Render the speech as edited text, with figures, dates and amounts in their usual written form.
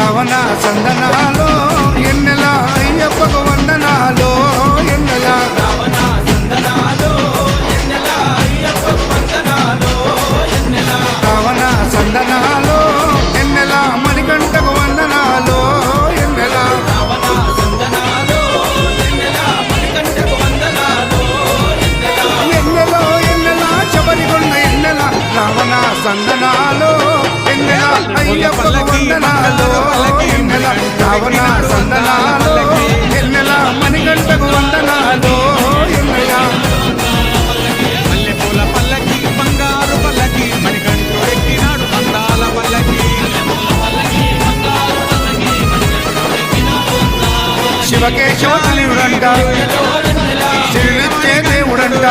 రావణ సందనాలో ఎన్నెల అయ్యప్పకు వందనాలో ఎన్నెల రావణ సందనాలో ఎన్నెల అయ్యప్పకు వందనాలో ఎన్నెల రావణ సందనాలో ఎన్నెల మణికంఠకు వందనాలో ఎన్నెల రావణ సందనాలో ఎన్నెల మణికంఠకు వందనాలో ఎన్నెల ఎన్నెలో ఎన్నెల శబరికొండ ఎన్నెల రావణ సందనాలో ఎన్నెల అయ్యప్పకు వందనాలో ఎన్నెల రావణ సందనాలో ఎన్నెల మణికంఠకు వందనాలో ఎన్నెల మల్లెపూల పల్లకి బంగారు పల్లకి మణికంఠు ఎక్కినాడు అందాల పల్లకి శివకేశవ దేవుడంట శివుడిచ్చే దేవుడంట